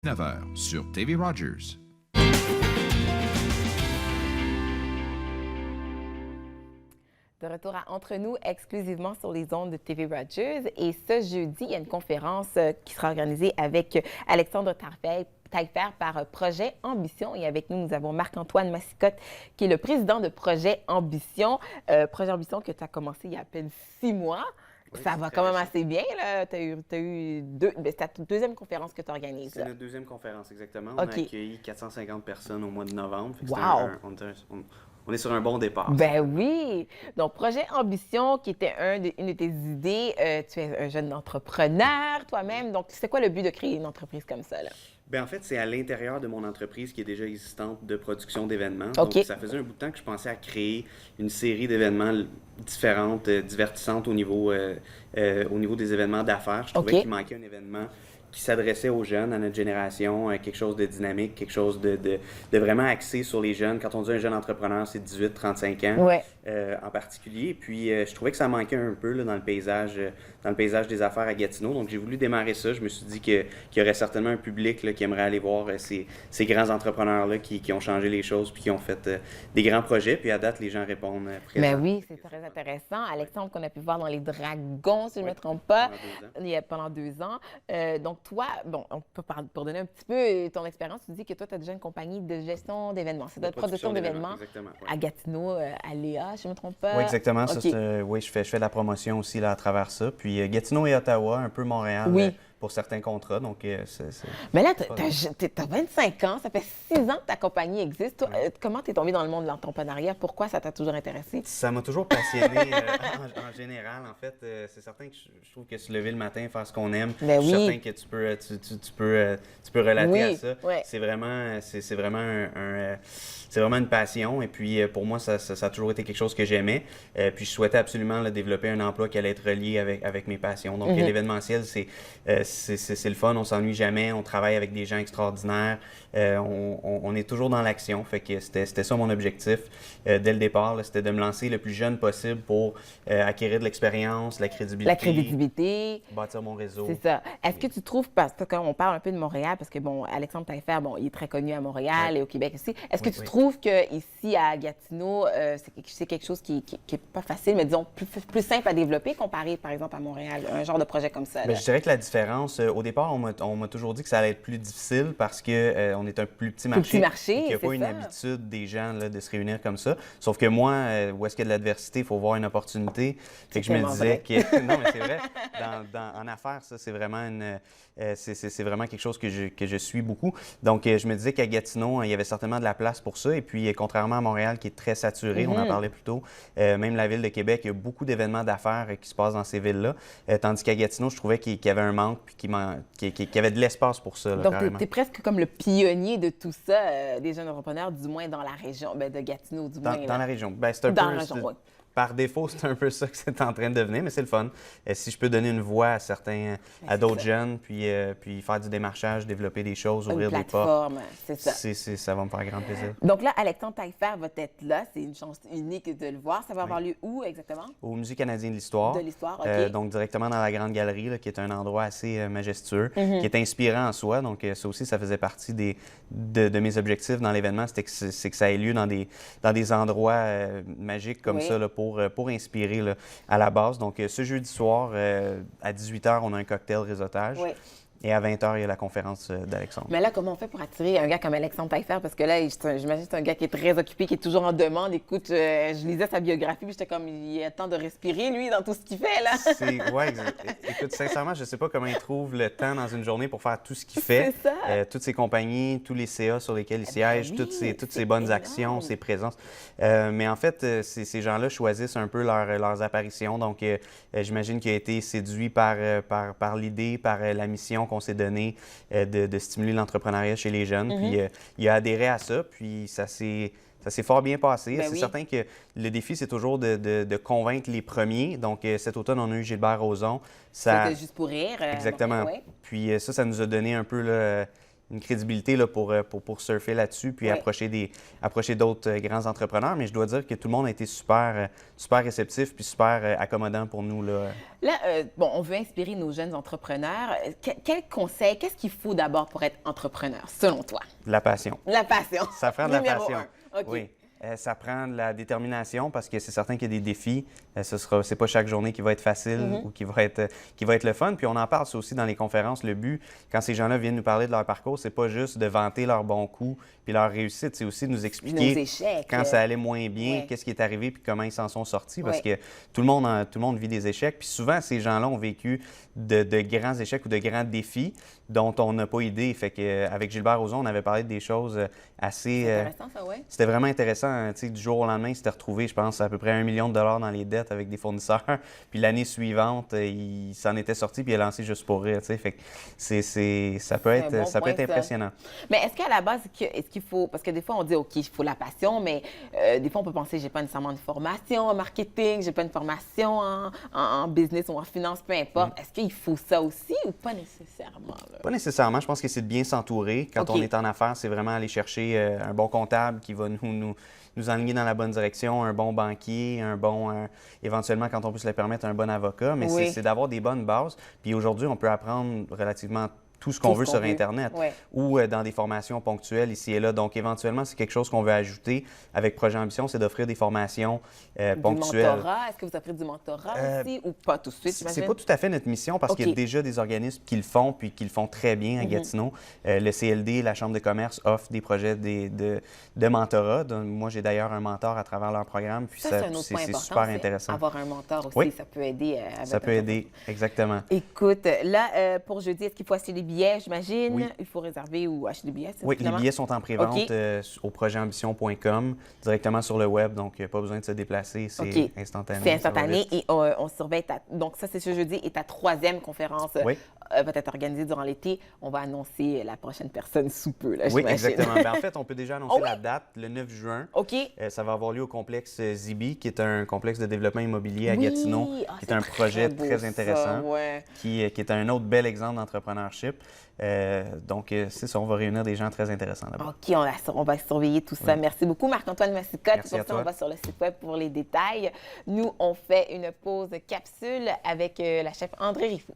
9h sur TV Rogers. De retour à Entre nous, exclusivement sur les ondes de TV Rogers. Et ce jeudi, il y a une conférence qui sera organisée avec Alexandre Taillefer par Projet Ambition. Et avec nous, nous avons Marc-Antoine Massicotte, qui est le président de Projet Ambition. Projet Ambition que tu as commencé il y a à peine 6 mois. Oui, ça va quand même assez bien, là. Tu as eu c'est ta deuxième conférence que tu organises. C'est notre deuxième conférence, exactement. On a accueilli 450 personnes au mois de novembre. Wow! On est sur un bon départ. Ben oui! Donc, Projet Ambition, qui était une de tes idées. Tu es un jeune entrepreneur toi-même. Donc, c'est quoi le but de créer une entreprise comme ça, là? Bien, en fait, c'est à l'intérieur de mon entreprise qui est déjà existante de production d'événements. Okay. Donc, ça faisait un bout de temps que je pensais à créer une série d'événements différentes, divertissantes au niveau des événements d'affaires. Je trouvais qu'il manquait un événement qui s'adressait aux jeunes, à notre génération, quelque chose de dynamique, quelque chose de vraiment axé sur les jeunes. Quand on dit un jeune entrepreneur, c'est 18-35 ans en particulier. Puis, je trouvais que ça manquait un peu là, dans le paysage des affaires à Gatineau. Donc, j'ai voulu démarrer ça. Je me suis dit qu'il y aurait certainement un public là, qui aimerait aller voir ces grands entrepreneurs-là qui ont changé les choses puis qui ont fait des grands projets. Puis, à date, les gens répondent présent. Mais oui, c'est très intéressant. Alexandre, qu'on a pu voir dans Les Dragons, si je ne me trompe pas, pendant 2 ans. Donc, toi, bon, on peut pour donner un petit peu ton expérience, tu dis que toi, tu as déjà une compagnie de gestion d'événements. C'est de production d'événements à Gatineau, à Léa, je ne me trompe pas. Oui, exactement. Okay. Oui, je fais de la promotion aussi là, à travers ça. Puis Gatineau et Ottawa, un peu Montréal pour certains contrats. Donc, Mais là, tu as 25 ans, ça fait 6 ans que ta compagnie existe. Toi, comment tu es tombé dans le monde de l'entrepreneuriat? Pourquoi ça t'a toujours intéressé? Ça m'a toujours passionné en général. En fait, c'est certain que je trouve que se lever le matin, faire ce qu'on aime, je suis certain que tu peux relater à ça. Oui. C'est vraiment une passion. Et puis, pour moi, ça a toujours été quelque chose que j'aimais. Puis, je souhaitais absolument là, développer un emploi qui allait être relié avec mes passions. Donc, l'événementiel, c'est le fun, on s'ennuie jamais, on travaille avec des gens extraordinaires, on est toujours dans l'action. Fait que c'était ça mon objectif dès le départ, là, c'était de me lancer le plus jeune possible pour acquérir de l'expérience, la crédibilité, bâtir mon réseau. C'est ça. Est-ce que tu trouves, parce que quand on parle un peu de Montréal, parce que bon, Alexandre Taillefer, bon, il est très connu à Montréal et au Québec aussi, est-ce que tu trouves qu'ici à Gatineau, c'est quelque chose qui n'est pas facile, mais disons plus simple à développer comparé par exemple à Montréal, un genre de projet comme ça? Bien, je dirais que la différence, au départ, on m'a toujours dit que ça allait être plus difficile parce qu'on est un plus petit marché. Et qu'il n'y a pas une habitude des gens là, de se réunir comme ça. Sauf que moi, où est-ce qu'il y a de l'adversité, il faut voir une opportunité. Fait que je me disais que... Non, mais c'est vrai. En affaires, ça, c'est vraiment c'est vraiment quelque chose que je suis beaucoup. Donc, je me disais qu'à Gatineau, il y avait certainement de la place pour ça. Et puis, contrairement à Montréal, qui est très saturé, on en parlait plus tôt, même la ville de Québec, il y a beaucoup d'événements d'affaires qui se passent dans ces villes-là. Tandis qu'à Gatineau, je trouvais qu'il y avait un manque puis qu'il y avait de l'espace pour ça. Là, donc, tu es presque comme le pionnier de tout ça, des jeunes entrepreneurs, du moins dans la région, de Gatineau, du moins. Dans la région. Bien, c'est un dans peu, la région, oui. Par défaut, c'est un peu ça que c'est en train de devenir, mais c'est le fun. Si je peux donner une voix à d'autres jeunes, puis faire du démarchage, développer des choses, ouvrir des portes, c'est ça. Ça va me faire grand plaisir. Donc là, Alexandre Taillefer va être là. C'est une chance unique de le voir. Ça va avoir lieu où exactement? Au Musée canadien de l'histoire. De l'histoire, OK. Donc directement dans la Grande Galerie, là, qui est un endroit assez majestueux, qui est inspirant en soi. Donc ça aussi, ça faisait partie de mes objectifs dans l'événement, c'est que ça ait lieu dans des endroits magiques comme ça, là, pour inspirer là, à la base. Donc, ce jeudi soir, à 18h, on a un cocktail réseautage. Oui. Et à 20h, il y a la conférence d'Alexandre. Mais là, comment on fait pour attirer un gars comme Alexandre Taillefer? Parce que là, j'imagine que c'est un gars qui est très occupé, qui est toujours en demande. Écoute, je lisais sa biographie, puis j'étais comme, il a le temps de respirer, lui, dans tout ce qu'il fait, là. Oui, écoute, sincèrement, je ne sais pas comment il trouve le temps dans une journée pour faire tout ce qu'il fait. C'est ça. Toutes ses compagnies, tous les CA sur lesquels il siège, toutes ses bonnes actions, ses présences. Mais en fait, ces gens-là choisissent un peu leurs apparitions. Donc, j'imagine qu'il a été séduit par l'idée, par la mission qu'on s'est donné de stimuler l'entrepreneuriat chez les jeunes. Puis il a adhéré à ça, puis ça s'est fort bien passé. C'est certain que le défi, c'est toujours de convaincre les premiers. Donc, cet automne, on a eu Gilbert Rozon. C'était juste pour rire. Exactement. Puis ça nous a donné un peu une crédibilité là, pour surfer là-dessus, puis approcher d'autres grands entrepreneurs. Mais je dois dire que tout le monde a été super réceptif, puis super accommodant pour nous. Là, bon, on veut inspirer nos jeunes entrepreneurs. Quel conseil, qu'est-ce qu'il faut d'abord pour être entrepreneur, selon toi? La passion. La passion. Ça prend de la passion. Okay. Oui. Ça prend de la détermination parce que c'est certain qu'il y a des défis. C'est pas chaque journée qui va être facile ou qui va être le fun. Puis on en parle ça aussi dans les conférences. Le but, quand ces gens-là viennent nous parler de leur parcours, c'est pas juste de vanter leurs bons coups puis leur réussite. C'est aussi de nous expliquer quand ça allait moins bien, qu'est-ce qui est arrivé puis comment ils s'en sont sortis. Parce que tout le monde vit des échecs. Puis souvent, ces gens-là ont vécu de grands échecs ou de grands défis dont on n'a pas idée. Fait qu'avec Gilbert Rozon, on avait parlé des choses assez... C'est intéressant, ça, oui. C'était vraiment intéressant. Du jour au lendemain, il s'était retrouvé, je pense, à peu près $1 million dans les dettes avec des fournisseurs. Puis l'année suivante, il s'en était sorti puis il a lancé Juste pour rire. Fait que ça peut être impressionnant. Mais est-ce qu'à la base, est-ce qu'il faut... Parce que des fois, on dit, OK, il faut la passion, mais des fois, on peut penser, j'ai pas nécessairement une formation en marketing, j'ai pas une formation en business ou en finance, peu importe. Est-ce qu'il faut ça aussi ou pas nécessairement? Là? Pas nécessairement. Je pense que c'est de bien s'entourer. Quand on est en affaires, c'est vraiment aller chercher un bon comptable qui va nous enligner dans la bonne direction, un bon banquier, éventuellement, quand on peut se le permettre, un bon avocat. Mais c'est d'avoir des bonnes bases. Puis aujourd'hui, on peut apprendre relativement tout ce qu'on veut sur Internet ou dans des formations ponctuelles ici et là. Donc, éventuellement, c'est quelque chose qu'on veut ajouter avec Projet Ambition, c'est d'offrir des formations ponctuelles. Du mentorat? Est-ce que vous offrez du mentorat aussi ou pas tout de suite, j'imagine? C'est pas tout à fait notre mission parce qu'il y a déjà des organismes qui le font puis qui le font très bien à Gatineau. Le CLD, la Chambre de commerce, offre des projets de mentorat. Donc, moi, j'ai d'ailleurs un mentor à travers leur programme. Puis c'est un autre point important, super intéressant. Avoir un mentor aussi, ça peut aider. Ça peut aider, exactement. Écoute, là, pour jeudi, est-ce qu'il faut acheter des billets, j'imagine? Oui. Il faut réserver ou acheter des billets? Oui, les billets sont en pré-vente au projetambition.com, directement sur le web, donc pas besoin de se déplacer, c'est instantané. C'est instantané et on surveille donc ça, c'est ce jeudi, et ta 3e conférence va être organisée durant l'été. On va annoncer la prochaine personne sous peu, là, oui, exactement. En fait, on peut déjà annoncer la date, le 9 juin. OK. Ça va avoir lieu au complexe Zibi, qui est un complexe de développement immobilier à Gatineau, qui est un projet très intéressant, qui est un autre bel exemple d'entrepreneurship. Donc, c'est ça, on va réunir des gens très intéressants là-bas. OK, on va surveiller tout ça. Merci beaucoup, Marc-Antoine Massicotte. Merci à toi. On va sur le site web pour les détails. Nous, on fait une pause capsule avec la chef André Rifou.